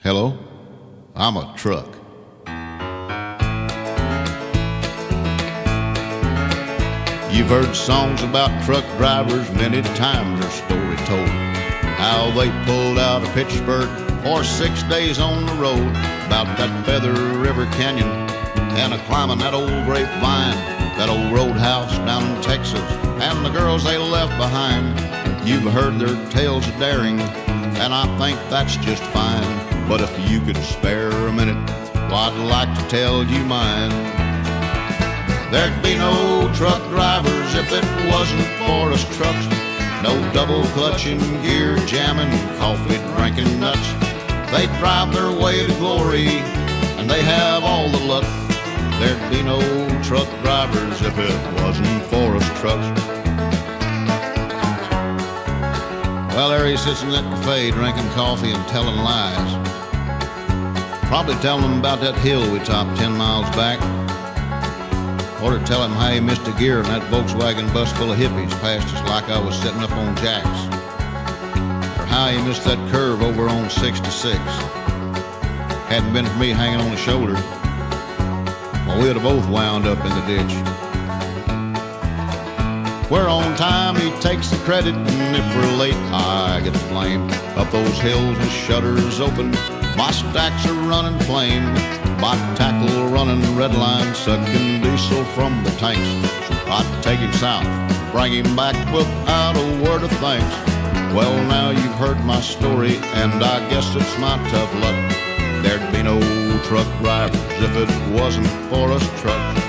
Hello, I'm a truck. You've heard songs about truck drivers, many times their story told. How they pulled out of Pittsburgh for 6 days on the road, about that Feather River Canyon and climbing that old grapevine, that old roadhouse down in Texas, and the girls they left behind. You've heard their tales of daring, and I think that's just fine. But if you could spare a minute, well, I'd like to tell you mine. There'd be no truck drivers if it wasn't for us trucks. No double clutching, gear jamming, coffee drinking nuts. They drive their way to glory, and they have all the luck. There'd be no truck drivers if it wasn't for us trucks. Well, there he sits in that cafe drinking coffee and telling lies. Probably telling them about that hill we topped 10 miles back. Or to tell him how he missed a gear in that Volkswagen bus full of hippies passed us like I was sitting up on jacks. Or how he missed that curve over on 66. Hadn't been for me hanging on his shoulder, well, we'd have both wound up in the ditch. If we're on time, he takes the credit, and if we're late, I get the blame. Up those hills with shutters open, my stacks are running flame. My tackle running red line, sucking diesel from the tanks. I'd take him south, bring him back without a word of thanks. Well, now you've heard my story, and I guess it's my tough luck. There'd be no truck drivers if it wasn't for us trucks.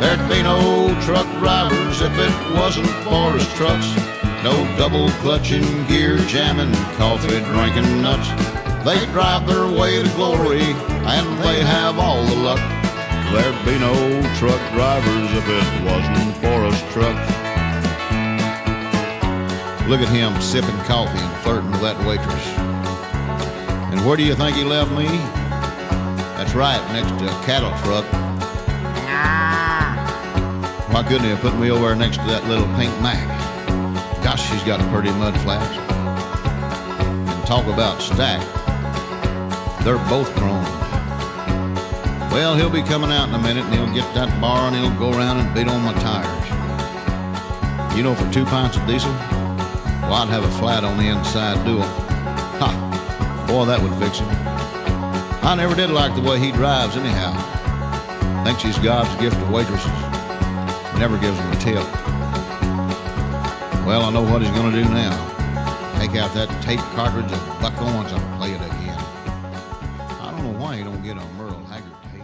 There'd be no truck drivers if it wasn't for us trucks. No double clutching, gear jamming, coffee drinking nuts. They drive their way to glory, and they have all the luck. There'd be no truck drivers if it wasn't for us trucks. Look at him sipping coffee and flirting with that waitress. And where do you think he left me? That's right, next to a cattle truck. Why couldn't he have put me over there next to that little pink Mac? Gosh, she's got a pretty mud flash. And talk about stacked. They're both grown. Well, he'll be coming out in a minute, and he'll get that bar, and he'll go around and beat on my tires. You know, for 2 pints of diesel, well, I'd have a flat on the inside dual. Ha! Boy, that would fix him. I never did like the way he drives anyhow. Thinks he's God's gift to waitresses. Never gives them a tip. Well, I know what he's gonna do now. Take out that tape cartridge of Buck Owens and play it again. I don't know why he don't get a Merle Haggard tape.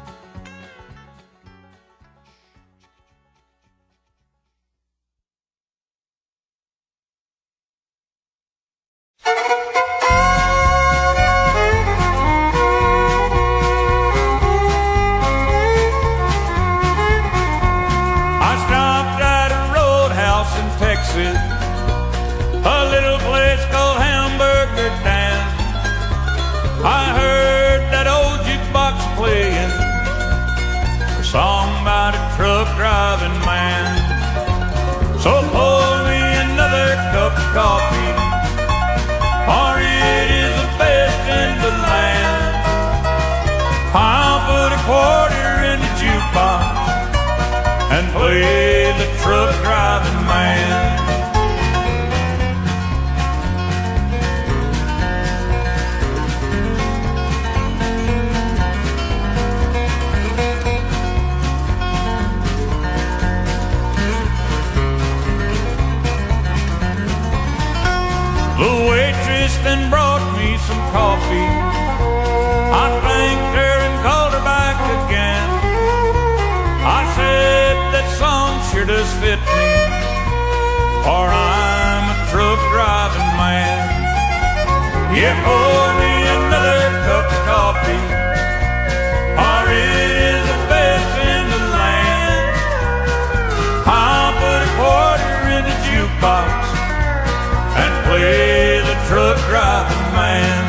A little place called Hamburger Dan. I heard that old jukebox playing a song about a truck driving man. So pour me another cup of coffee, for it is the best in the land. I'll put a quarter in the jukebox and play the truck driving man. The waitress then brought me some coffee. I thanked her and called her back again. I said, that song sure does fit me, for I'm a truck driving man. Yeah, pour me another cup of coffee, for it is the best in the land. I'll put a quarter in the jukebox and play the truck driving man.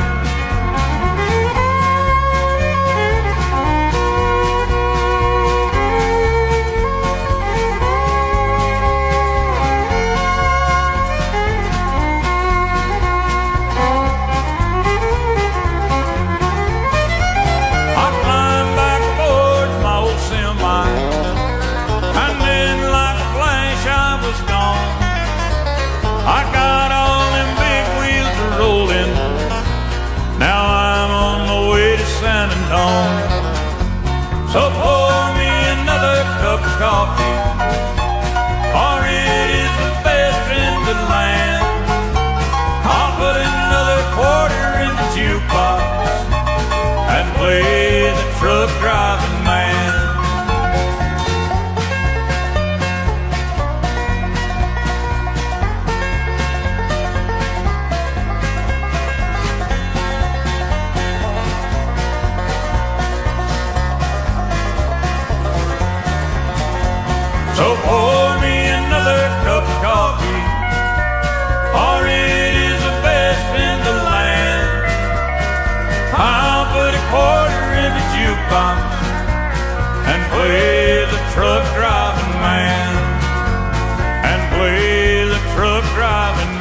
tone. So pour me another cup of coffee, for it is the best in the land. I'll put another quarter in the jukebox and play the truck driving man. So pour me another cup of coffee, for it is the best in the land. I'll put a quarter in the jukebox and play the truck driving man, and play the truck driving man.